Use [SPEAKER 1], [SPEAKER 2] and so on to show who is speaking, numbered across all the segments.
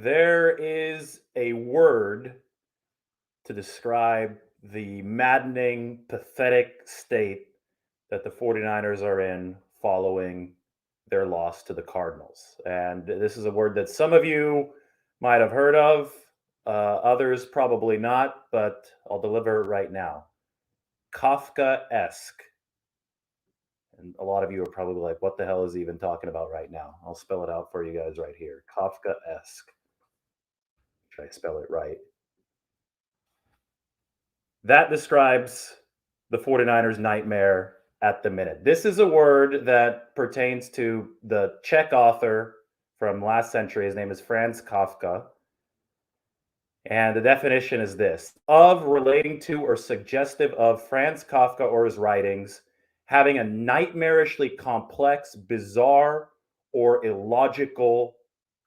[SPEAKER 1] There is a word to describe the maddening, pathetic state that the 49ers are in following their loss to the Cardinals. And this is a word that some of you might have heard of, others probably not, but I'll deliver it right now. Kafkaesque. And a lot of you are probably like, what the hell is he even talking about right now? I'll spell it out for you guys right here. Kafkaesque. Should I spell it right? That describes the 49ers nightmare at the minute. This is a word that pertains to the Czech author from last century. His name is Franz Kafka. And the definition is this: of, relating to, or suggestive of Franz Kafka or his writings, having a nightmarishly complex, bizarre, or illogical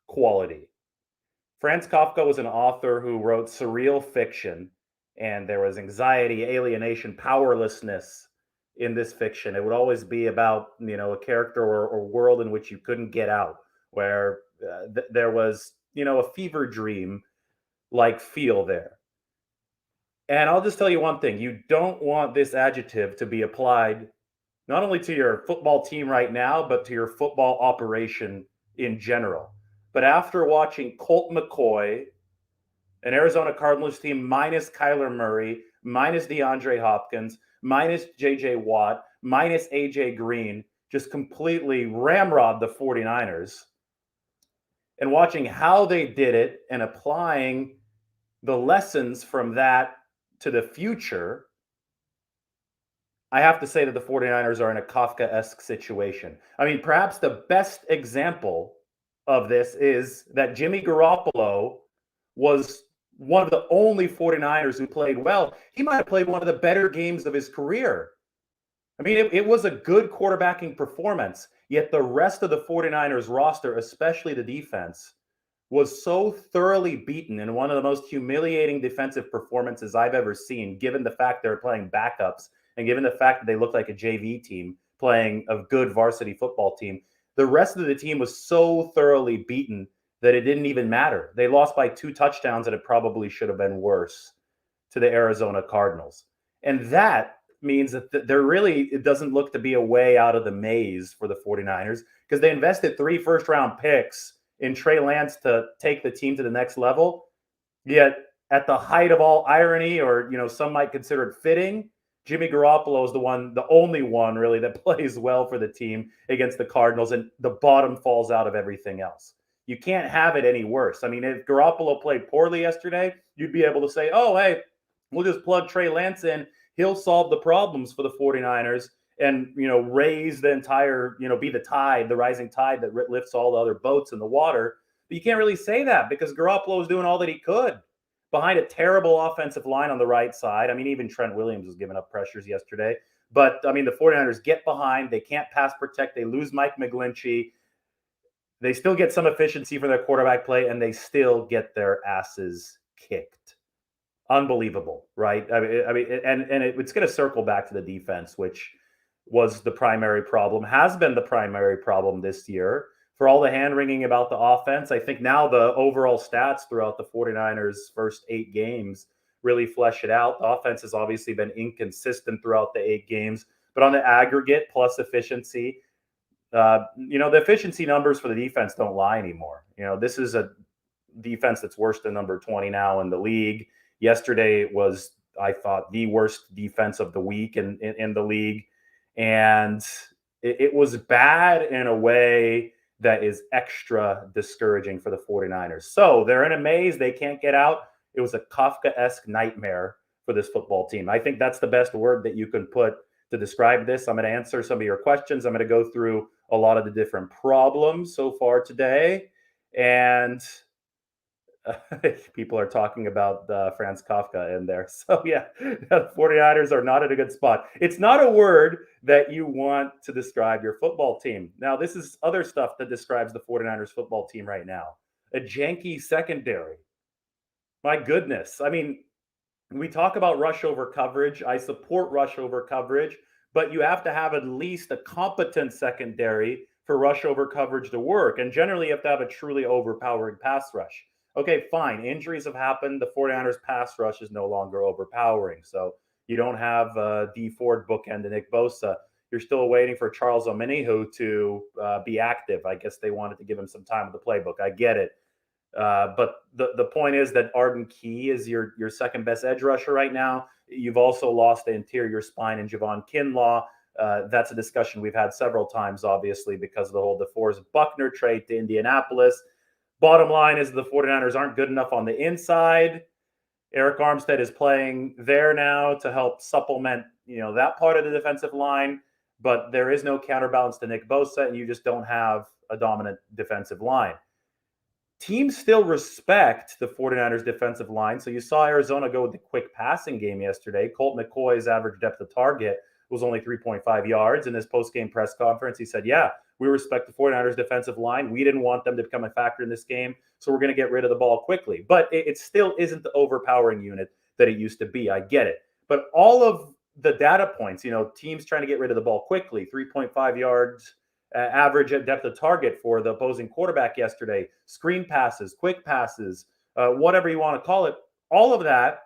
[SPEAKER 1] quality. Franz Kafka was an author who wrote surreal fiction, and there was anxiety, alienation, powerlessness in this fiction. It would always be about, a character or world in which you couldn't get out, where there was, a fever dream like feel there. And I'll just tell you one thing: you don't want this adjective to be applied not only to your football team right now, but to your football operation in general. But after watching Colt McCoy, an Arizona Cardinals team minus Kyler Murray, minus DeAndre Hopkins, minus JJ Watt, minus AJ Green, just completely ramrod the 49ers, and watching how they did it and applying the lessons from that to the future, I have to say that the 49ers are in a Kafkaesque situation. I mean, perhaps the best example of this is that Jimmy Garoppolo was one of the only 49ers who played well. He might have played one of the better games of his career. I mean, it was a good quarterbacking performance, yet the rest of the 49ers roster, especially the defense, was so thoroughly beaten in one of the most humiliating defensive performances I've ever seen, given the fact they're playing backups and given the fact that they look like a JV team playing a good varsity football team. The rest of the team was so thoroughly beaten that it didn't even matter. They lost by 2 touchdowns, and it probably should have been worse, to the Arizona Cardinals. And that means that there really, it doesn't look to be a way out of the maze for the 49ers, because they invested 3 first-round picks in Trey Lance to take the team to the next level. Yet at the height of all irony, or some might consider it fitting, Jimmy Garoppolo is the only one really that plays well for the team against the Cardinals, and the bottom falls out of everything else. You can't have it any worse. I mean, if Garoppolo played poorly yesterday, you'd be able to say, oh, hey, we'll just plug Trey Lance in. He'll solve the problems for the 49ers and, raise the entire, be the rising tide that lifts all the other boats in the water. But you can't really say that because Garoppolo was doing all that he could behind a terrible offensive line on the right side. I mean, even Trent Williams was giving up pressures yesterday. But, I mean, the 49ers get behind. They can't pass protect. They lose Mike McGlinchey. They still get some efficiency for their quarterback play, and they still get their asses kicked. Unbelievable, right? It's going to circle back to the defense, which was the primary problem, has been the primary problem this year. For all the hand-wringing about the offense, I think now the overall stats throughout the 49ers' first 8 games really flesh it out. The offense has obviously been inconsistent throughout the 8 games, but on the aggregate plus efficiency, the efficiency numbers for the defense don't lie anymore. This is a defense that's worse than number 20 now in the league. Yesterday was, I thought, the worst defense of the week in the league. And it was bad in a way that is extra discouraging for the 49ers. So they're in a maze. They can't get out. It was a Kafkaesque nightmare for this football team. I think that's the best word that you can put to describe this. I'm going to answer some of your questions. I'm going to go through a lot of the different problems so far today. And people are talking about Franz Kafka in there. So, yeah, the 49ers are not in a good spot. It's not a word that you want to describe your football team. Now, this is other stuff that describes the 49ers football team right now. A janky secondary. My goodness. I mean, we talk about rush over coverage. I support rush over coverage, but you have to have at least a competent secondary for rush over coverage to work. And generally, you have to have a truly overpowered pass rush. Okay, fine. Injuries have happened. The 49ers pass rush is no longer overpowering. So you don't have D Ford bookend and Nick Bosa. You're still waiting for Charles Omenihu to be active. I guess they wanted to give him some time with the playbook. I get it. But the point is that Arden Key is your second best edge rusher right now. You've also lost the interior spine in Javon Kinlaw. That's a discussion we've had several times, obviously, because of the whole DeForest Buckner trade to Indianapolis. Bottom line is the 49ers aren't good enough on the inside. Eric Armstead is playing there now to help supplement, that part of the defensive line. But there is no counterbalance to Nick Bosa, and you just don't have a dominant defensive line. Teams still respect the 49ers defensive line. So you saw Arizona go with the quick passing game yesterday. Colt McCoy's average depth of target was only 3.5 yards. In his post-game press conference, he said, yeah, we respect the 49ers defensive line. We didn't want them to become a factor in this game, so we're going to get rid of the ball quickly. But it still isn't the overpowering unit that it used to be. I get it. But all of the data points, teams trying to get rid of the ball quickly, 3.5 yards, average at depth of target for the opposing quarterback yesterday, screen passes, quick passes, whatever you want to call it, all of that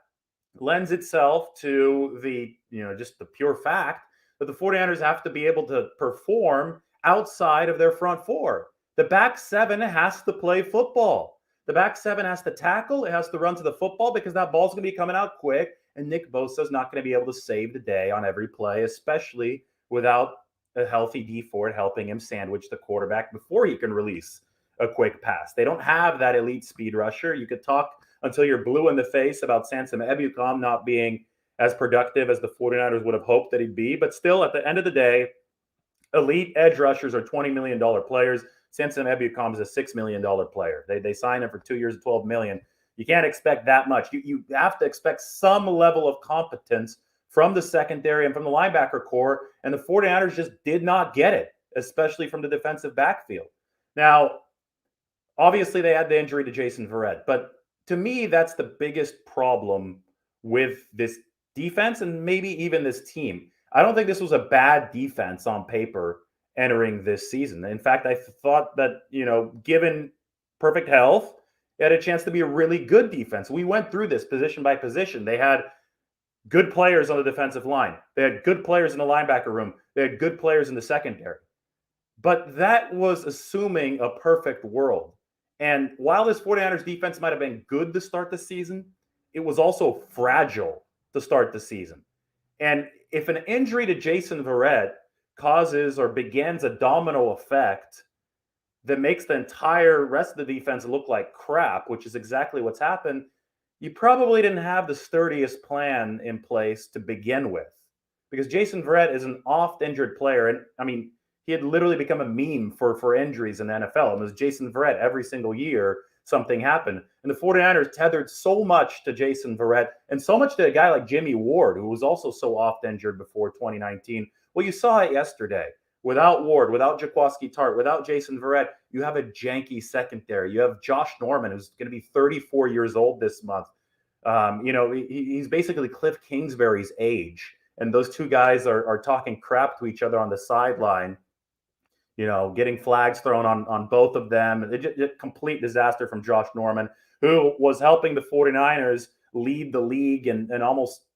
[SPEAKER 1] lends itself to the, just the pure fact that the 49ers have to be able to perform outside of their front four. The back seven has to play football. The back seven has to tackle. It has to run to the football because that ball's going to be coming out quick. And Nick Bosa is not going to be able to save the day on every play, especially without a healthy D Ford helping him sandwich the quarterback before he can release a quick pass. They don't have that elite speed rusher. You could talk until you're blue in the face about Samson Ebukam not being as productive as the 49ers would have hoped that he'd be. But still, at the end of the day, elite edge rushers are $20 million players. Samson Ebukam is a $6 million player. They signed him for 2 years, $12 million. You can't expect that much. You have to expect some level of competence from the secondary and from the linebacker core, and the 49ers just did not get it, especially from the defensive backfield. Now, obviously, they had the injury to Jason Verrett, but to me, that's the biggest problem with this defense and maybe even this team. I don't think this was a bad defense on paper entering this season. In fact, I thought that, given perfect health, it had a chance to be a really good defense. We went through this position by position. They had good players on the defensive line. They had good players in the linebacker room. They had good players in the secondary. But that was assuming a perfect world. And while this 49ers defense might have been good to start the season, it was also fragile to start the season. And if an injury to Jason Verrett causes or begins a domino effect that makes the entire rest of the defense look like crap, which is exactly what's happened, you probably didn't have the sturdiest plan in place to begin with. Because Jason Verrett is an oft-injured player. And, I mean, he had literally become a meme for injuries in the NFL. It was Jason Verrett every single year something happened. And the 49ers tethered so much to Jason Verrett and so much to a guy like Jimmy Ward, who was also so oft-injured before 2019. Well, you saw it yesterday. Without Ward, without Jaquiski Tartt, without Jason Verrett, you have a janky secondary. You have Josh Norman, who's going to be 34 years old this month. He's basically Cliff Kingsbury's age. And those two guys are talking crap to each other on the sideline, getting flags thrown on both of them. A complete disaster from Josh Norman, who was helping the 49ers lead the league and almost,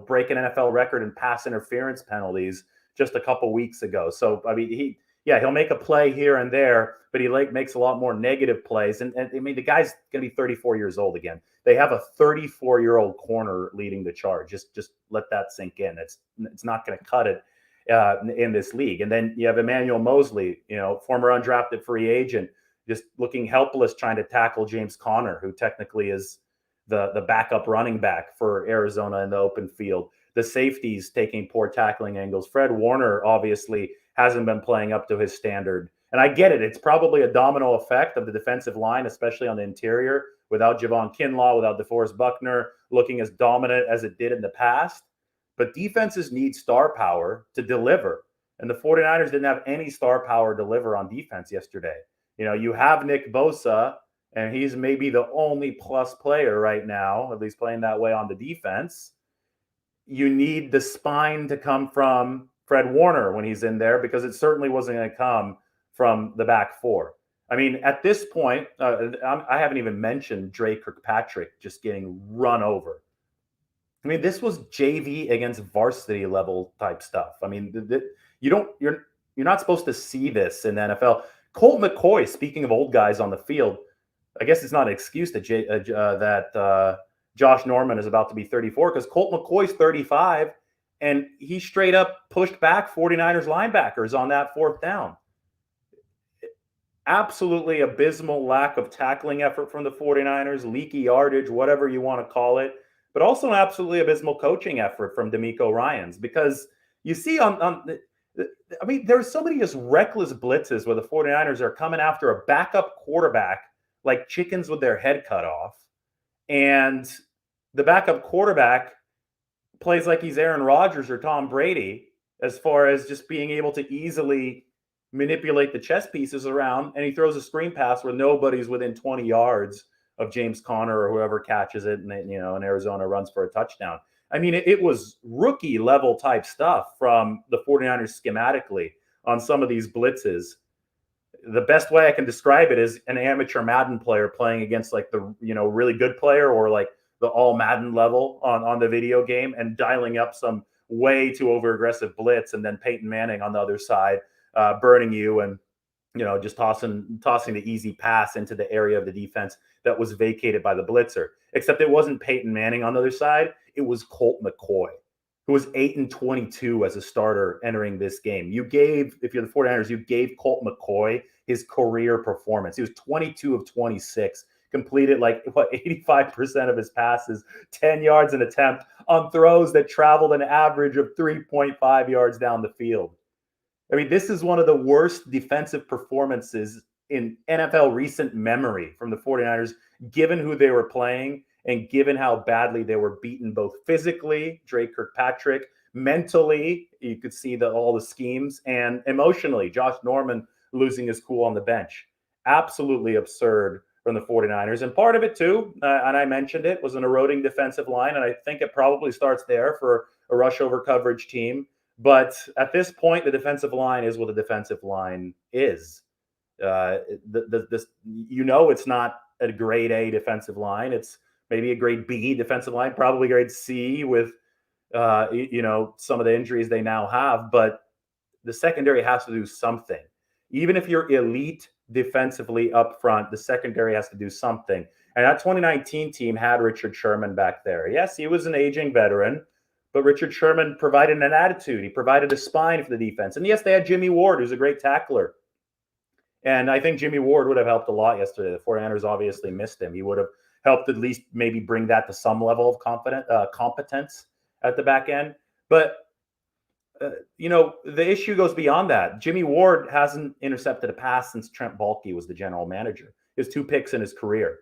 [SPEAKER 1] break an NFL record in pass interference penalties just a couple weeks ago. So, I mean, he'll make a play here and there, but he makes a lot more negative plays. And I mean, the guy's going to be 34 years old again. They have a 34-year-old corner leading the charge. Just let that sink in. It's not going to cut it in this league. And then you have Emmanuel Mosley, former undrafted free agent, just looking helpless trying to tackle James Conner, who technically is the backup running back for Arizona in the open field. The safeties taking poor tackling angles. Fred Warner obviously hasn't been playing up to his standard. And I get it. It's probably a domino effect of the defensive line, especially on the interior, without Javon Kinlaw, without DeForest Buckner looking as dominant as it did in the past. But defenses need star power to deliver. And the 49ers didn't have any star power deliver on defense yesterday. You have Nick Bosa, and he's maybe the only plus player right now, at least playing that way on the defense. You need the spine to come from Fred Warner when he's in there, because it certainly wasn't going to come from the back four. I mean, at this point, I haven't even mentioned Drake Kirkpatrick just getting run over. I mean, this was JV against varsity level type stuff. I mean, you don't you're not supposed to see this in the NFL. Colt McCoy, speaking of old guys on the field, I guess it's not an excuse that Josh Norman is about to be 34 because Colt McCoy's 35 and he straight up pushed back 49ers linebackers on that fourth down. Absolutely abysmal lack of tackling effort from the 49ers, leaky yardage, whatever you want to call it, but also an absolutely abysmal coaching effort from D'Amico Ryans because you see I mean, there's so many just reckless blitzes where the 49ers are coming after a backup quarterback like chickens with their head cut off. And the backup quarterback plays like he's Aaron Rodgers or Tom Brady as far as just being able to easily manipulate the chess pieces around. And he throws a screen pass where nobody's within 20 yards of James Conner or whoever catches it. And, and Arizona runs for a touchdown. I mean, it was rookie level type stuff from the 49ers schematically on some of these blitzes. The best way I can describe it is an amateur Madden player playing against like the, really good player or like the all Madden level on the video game and dialing up some way too over aggressive blitz. And then Peyton Manning on the other side, burning you and, just tossing the easy pass into the area of the defense that was vacated by the blitzer. Except it wasn't Peyton Manning on the other side. It was Colt McCoy, who was 8-22 as a starter entering this game. If you're the 49ers, you gave Colt McCoy his career performance. He was 22 of 26, completed 85% of his passes, 10 yards an attempt on throws that traveled an average of 3.5 yards down the field. I mean, this is one of the worst defensive performances in NFL recent memory from the 49ers, given who they were playing and given how badly they were beaten both physically, Drake Kirkpatrick, mentally, you could see all the schemes, and emotionally, Josh Norman losing his cool on the bench. Absolutely absurd from the 49ers. And part of it, too, and I mentioned it, was an eroding defensive line, and I think it probably starts there for a rush over coverage team. But at this point, the defensive line is what the defensive line is. It's not a grade A defensive line. It's maybe a grade B defensive line, probably grade C with, some of the injuries they now have. But the secondary has to do something. Even if you're elite defensively up front, the secondary has to do something. And that 2019 team had Richard Sherman back there. Yes, he was an aging veteran, but Richard Sherman provided an attitude. He provided a spine for the defense. And yes, they had Jimmy Ward, who's a great tackler. And I think Jimmy Ward would have helped a lot yesterday. The 49ers obviously missed him. He would have helped at least maybe bring that to some level of competence at the back end. But, the issue goes beyond that. Jimmy Ward hasn't intercepted a pass since Trent Baalke was the general manager. He has 2 picks in his career.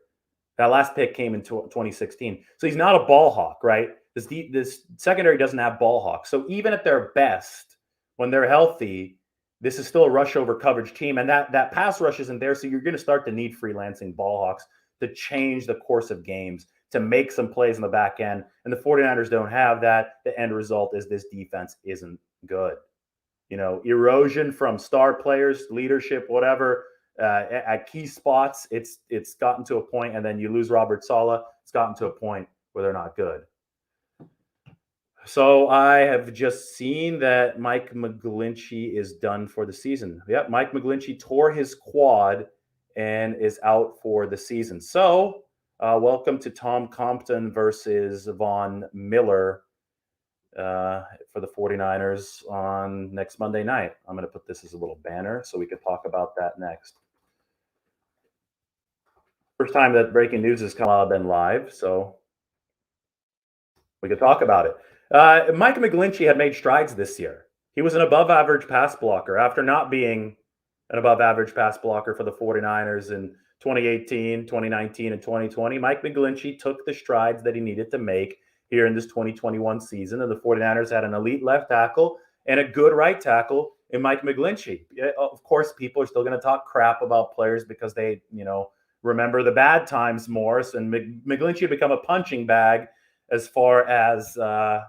[SPEAKER 1] That last pick came in 2016. So he's not a ball hawk, right? This secondary doesn't have ball hawks. So even at their best, when they're healthy, this is still a rush over coverage team. And that pass rush isn't there. So you're going to start to need freelancing ball hawks to change the course of games, to make some plays in the back end. And the 49ers don't have that. The end result is this defense isn't good. Erosion from star players, leadership, whatever, at key spots, it's gotten to a point, and then you lose Robert Saleh. It's gotten to a point where they're not good. So I have just seen that Mike McGlinchey is done for the season. Yep, Mike McGlinchey tore his quad and is out for the season. So welcome to Tom Compton versus Von Miller for the 49ers on next Monday night. I'm going to put this as a little banner so we can talk about that next. First time that breaking news has been live, so we could talk about it. Mike McGlinchey had made strides this year. He was an above-average pass blocker after not being an above-average pass blocker for the 49ers in 2018, 2019, and 2020. Mike McGlinchey took the strides that he needed to make here in this 2021 season, and the 49ers had an elite left tackle and a good right tackle in Mike McGlinchey. Of course, people are still going to talk crap about players because they, remember the bad times more. And McGlinchey had become a punching bag as far as the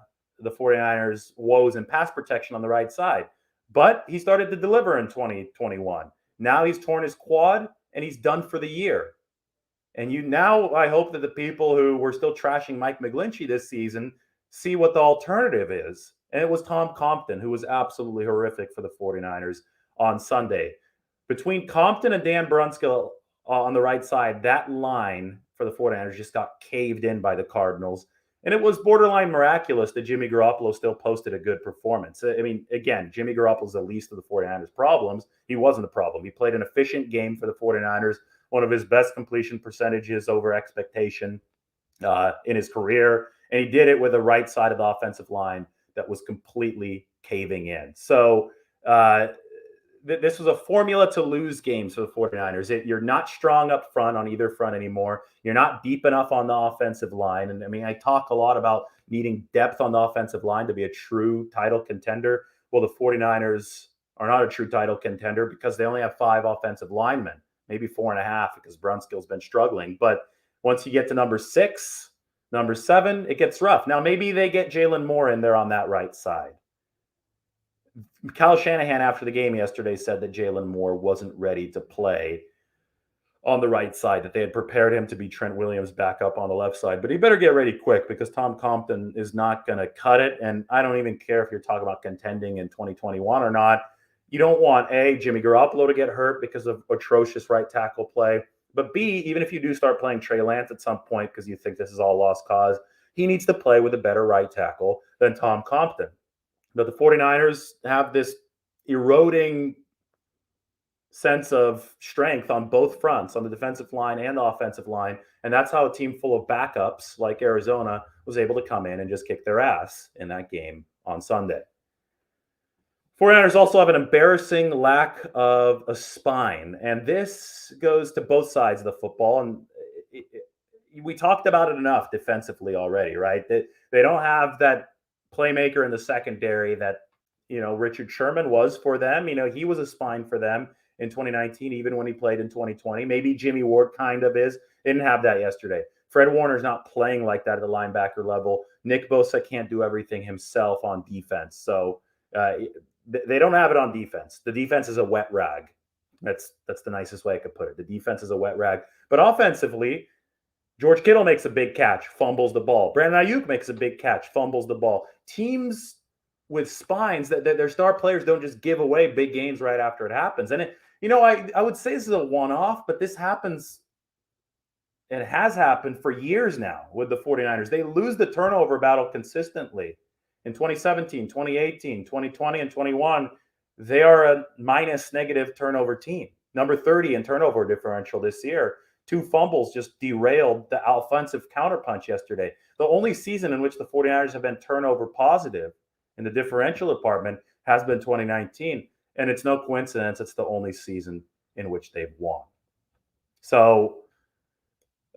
[SPEAKER 1] 49ers' woes in pass protection on the right side. But he started to deliver in 2021. Now he's torn his quad, and he's done for the year. And I hope that the people who were still trashing Mike McGlinchey this season see what the alternative is. And it was Tom Compton, who was absolutely horrific for the 49ers on Sunday. Between Compton and Dan Brunskill on the right side, that line for the 49ers just got caved in by the Cardinals. And it was borderline miraculous that Jimmy Garoppolo still posted a good performance. I mean, again, Jimmy Garoppolo's the least of the 49ers' problems. He wasn't the problem. He played an efficient game for the 49ers, one of his best completion percentages over expectation in his career. And he did it with the right side of the offensive line that was completely caving in. So this was a formula to lose games for the 49ers. You're not strong up front on either front anymore. You're not deep enough on the offensive line. And I mean, I talk a lot about needing depth on the offensive line to be a true title contender. Well, the 49ers are not a true title contender because they only have 5 offensive linemen, maybe 4.5 because Brunskill's been struggling. But once you get to number 6, number 7, it gets rough. Now, maybe they get Jalen Moore in there on that right side. Kyle Shanahan, after the game yesterday, said that Jalen Moore wasn't ready to play on the right side, that they had prepared him to be Trent Williams back up on the left side. But he better get ready quick because Tom Compton is not going to cut it. And I don't even care if you're talking about contending in 2021 or not. You don't want, A, Jimmy Garoppolo to get hurt because of atrocious right tackle play. But B, even if you do start playing Trey Lance at some point because you think this is all lost cause, he needs to play with a better right tackle than Tom Compton. But the 49ers have this eroding sense of strength on both fronts, on the defensive line and the offensive line. And that's how a team full of backups like Arizona was able to come in and just kick their ass in that game on Sunday. 49ers also have an embarrassing lack of a spine. And this goes to both sides of the football. And we talked about it enough defensively already, right? They don't have that playmaker in the secondary that, Richard Sherman was for them. He was a spine for them in 2019, even when he played in 2020. Maybe Jimmy Ward kind of is. They didn't have that yesterday. Fred Warner's not playing like that at the linebacker level. Nick Bosa can't do everything himself on defense. So they don't have it on defense. The defense is a wet rag. That's the nicest way I could put it. The defense is a wet rag. But offensively, George Kittle makes a big catch, fumbles the ball. Brandon Ayuk makes a big catch, fumbles the ball. Teams with spines, that their star players don't just give away big games right after it happens. And I would say this is a one-off, but this happens. It has happened for years now with the 49ers. They lose the turnover battle consistently. In 2017, 2018, 2020, and 21, they are a minus negative turnover team. Number 30 in turnover differential this year. 2 fumbles just derailed the offensive counterpunch yesterday. The only season in which the 49ers have been turnover positive in the differential department has been 2019. And it's no coincidence it's the only season in which they've won. So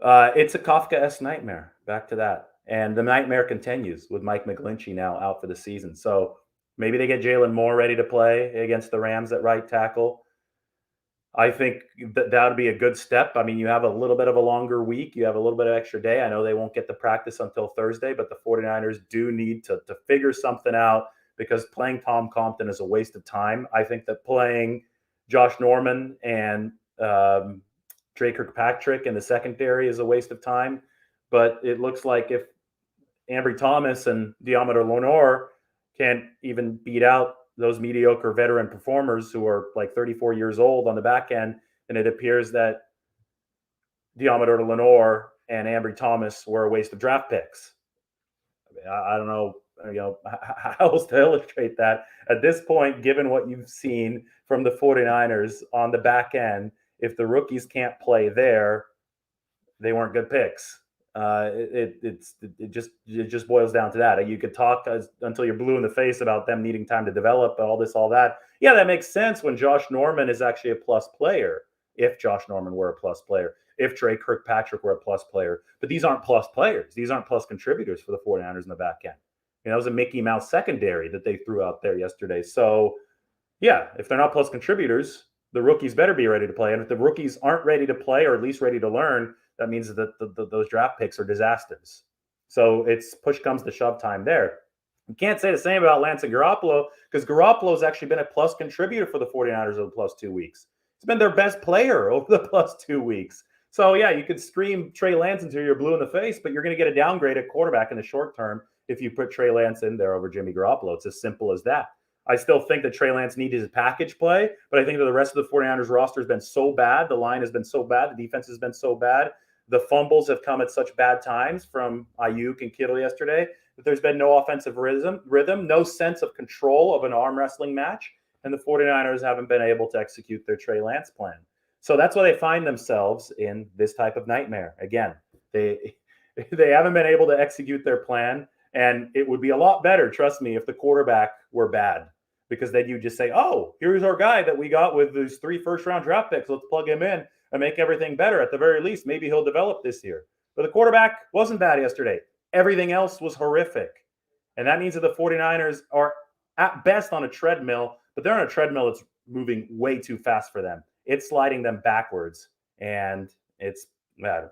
[SPEAKER 1] it's a Kafkaesque nightmare. Back to that. And the nightmare continues with Mike McGlinchey now out for the season. So maybe they get Jalen Moore ready to play against the Rams at right tackle. I think that would be a good step. I mean, you have a little bit of a longer week. You have a little bit of extra day. I know they won't get the practice until Thursday, but the 49ers do need to figure something out because playing Tom Compton is a waste of time. I think that playing Josh Norman and Trey Kirkpatrick in the secondary is a waste of time. But it looks like if Ambry Thomas and Diamondo Lenore can't even beat out those mediocre veteran performers who are like 34 years old on the back end, and it appears that Diamondo Lenore and Ambry Thomas were a waste of draft picks. I don't know, how else to illustrate that at this point, given what you've seen from the 49ers on the back end. If the rookies can't play there, they weren't good picks. It just boils down to that. You could talk until you're blue in the face about them needing time to develop, all this, all that. Yeah, that makes sense when Josh Norman is actually a plus player. If Josh Norman were a plus player, if Trey Kirkpatrick were a plus player, but these aren't plus players. These aren't plus contributors for the 49ers in the back end. It was a Mickey Mouse secondary that they threw out there yesterday. So yeah, if they're not plus contributors, the rookies better be ready to play. And if the rookies aren't ready to play, or at least ready to learn, that means that those draft picks are disasters. So it's push comes to shove time there. You can't say the same about Lance and Garoppolo because Garoppolo's actually been a plus contributor for the 49ers over the plus 2 weeks. He's It's been their best player over the plus 2 weeks. So yeah, you could stream Trey Lance until you're blue in the face, but you're going to get a downgrade at quarterback in the short term if you put Trey Lance in there over Jimmy Garoppolo. It's as simple as that. I still think that Trey Lance needs his package play, but I think that the rest of the 49ers roster has been so bad. The line has been so bad. The defense has been so bad. The fumbles have come at such bad times from Ayuk and Kittle yesterday that there's been no offensive rhythm, no sense of control of an arm wrestling match, and the 49ers haven't been able to execute their Trey Lance plan. So that's why they find themselves in this type of nightmare. Again, they haven't been able to execute their plan, and it would be a lot better, trust me, if the quarterback were bad, because then you just say, oh, here's our guy that we got with these 3 first-round draft picks. Let's plug him in and make everything better. At the very least, maybe he'll develop this year. But the quarterback wasn't bad yesterday. Everything else was horrific. And that means that the 49ers are at best on a treadmill, but they're on a treadmill that's moving way too fast for them. It's sliding them backwards, and it's bad.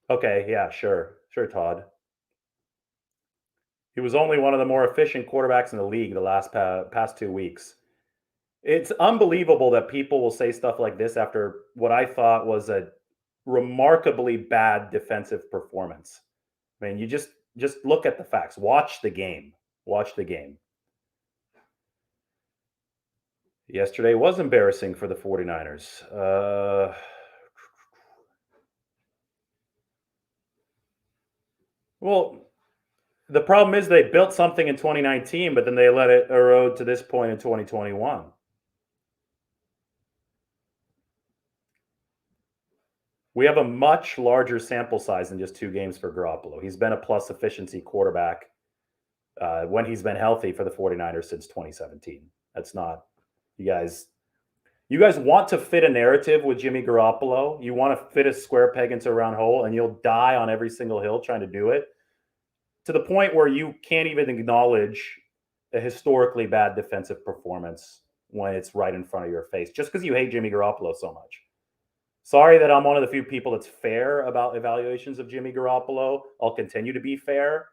[SPEAKER 1] Okay, yeah, sure, Todd. He was only one of the more efficient quarterbacks in the league the last past 2 weeks. It's unbelievable that people will say stuff like this after what I thought was a remarkably bad defensive performance. I mean, you just look at the facts. Watch the game. Watch the game. Yesterday was embarrassing for the 49ers. Well, the problem is they built something in 2019, but then they let it erode to this point in 2021. We have a much larger sample size than just 2 games for Garoppolo. He's been a plus efficiency quarterback when he's been healthy for the 49ers since 2017. That's not, you guys want to fit a narrative with Jimmy Garoppolo. You want to fit a square peg into a round hole, and you'll die on every single hill trying to do it, to the point where you can't even acknowledge a historically bad defensive performance when it's right in front of your face, just because you hate Jimmy Garoppolo so much. Sorry that I'm one of the few people that's fair about evaluations of Jimmy Garoppolo. I'll continue to be fair.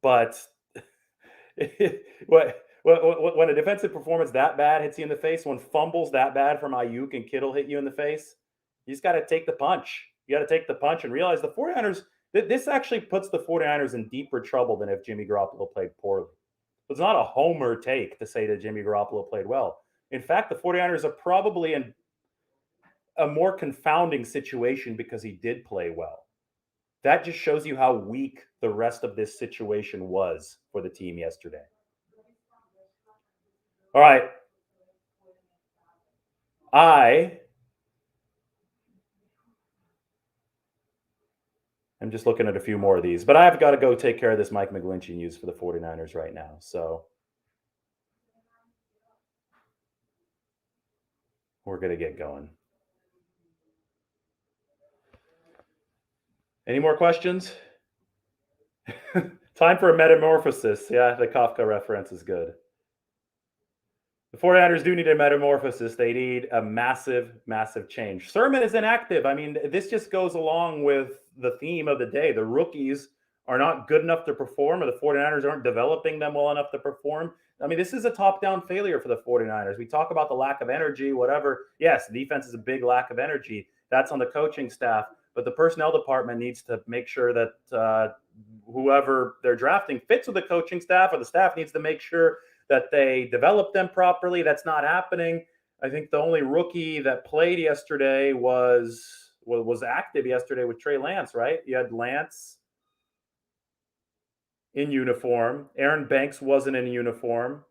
[SPEAKER 1] But when a defensive performance that bad hits you in the face, when fumbles that bad from Ayuk and Kittle hit you in the face, you just got to take the punch. You got to take the punch and realize the 49ers, this actually puts the 49ers in deeper trouble than if Jimmy Garoppolo played poorly. It's not a homer take to say that Jimmy Garoppolo played well. In fact, the 49ers are probably in a more confounding situation because he did play well. That just shows you how weak the rest of this situation was for the team yesterday. All right. I'm just looking at a few more of these, but I've got to go take care of this Mike McGlinchey news for the 49ers right now. So we're going to get going. Any more questions? Time for a metamorphosis. Yeah, the Kafka reference is good. The 49ers do need a metamorphosis. They need a massive, massive change. Sermon is inactive. I mean, this just goes along with the theme of the day. The rookies are not good enough to perform, or the 49ers aren't developing them well enough to perform. I mean, this is a top-down failure for the 49ers. We talk about the lack of energy, whatever. Yes, defense is a big lack of energy. That's on the coaching staff. But the personnel department needs to make sure that whoever they're drafting fits with the coaching staff, or the staff needs to make sure that they develop them properly. That's not happening. I think the only rookie that played yesterday was active yesterday with Trey Lance, right? You had Lance in uniform. Aaron Banks wasn't in uniform.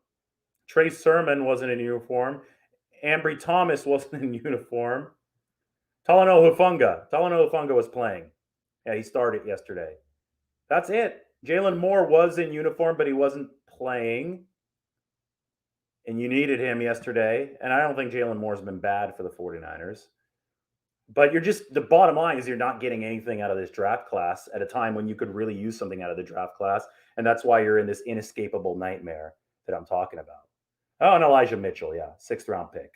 [SPEAKER 1] Trey Sermon wasn't in uniform. Ambry Thomas wasn't in uniform. Talanoa Hufanga was playing. Yeah, he started yesterday. That's it. Jalen Moore was in uniform, but he wasn't playing. And you needed him yesterday. And I don't think Jalen Moore's been bad for the 49ers. But the bottom line is you're not getting anything out of this draft class at a time when you could really use something out of the draft class. And that's why you're in this inescapable nightmare that I'm talking about. Oh, and Elijah Mitchell, yeah, 6th round pick.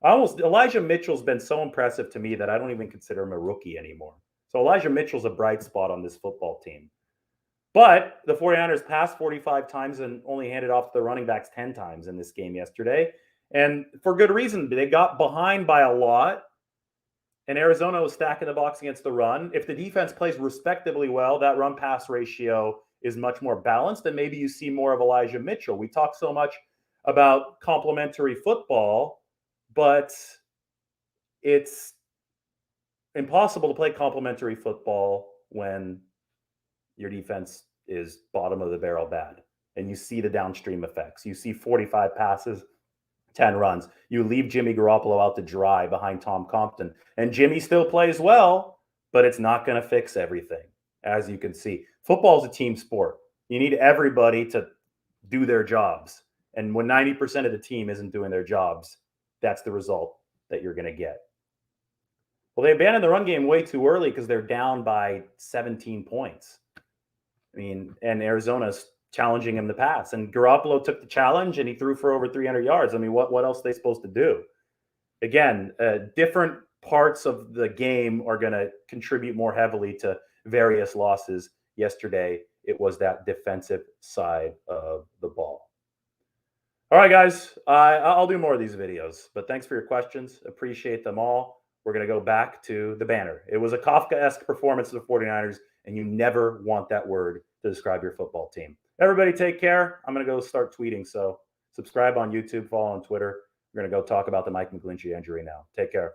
[SPEAKER 1] Elijah Mitchell's been so impressive to me that I don't even consider him a rookie anymore. So Elijah Mitchell's a bright spot on this football team. But the 49ers passed 45 times and only handed off to the running backs 10 times in this game yesterday. And for good reason. They got behind by a lot, and Arizona was stacking the box against the run. If the defense plays respectably well, that run pass ratio is much more balanced, and maybe you see more of Elijah Mitchell. We talk so much about complementary football, but it's impossible to play complementary football when your defense is bottom of the barrel bad. And you see the downstream effects. You see 45 passes, 10 runs. You leave Jimmy Garoppolo out to dry behind Tom Compton. And Jimmy still plays well, but it's not going to fix everything, as you can see. Football is a team sport. You need everybody to do their jobs. And when 90% of the team isn't doing their jobs, that's the result that you're going to get. Well, they abandoned the run game way too early because they're down by 17 points. I mean, and Arizona's challenging him to pass. And Garoppolo took the challenge and he threw for over 300 yards. I mean, what else are they supposed to do? Again, different parts of the game are going to contribute more heavily to various losses. Yesterday, it was that defensive side of the ball. All right, guys, I'll do more of these videos, but thanks for your questions. Appreciate them all. We're going to go back to the banner. It was a Kafkaesque performance of the 49ers, and you never want that word to describe your football team. Everybody take care. I'm going to go start tweeting, so subscribe on YouTube, follow on Twitter. We're going to go talk about the Mike McGlinchey injury now. Take care.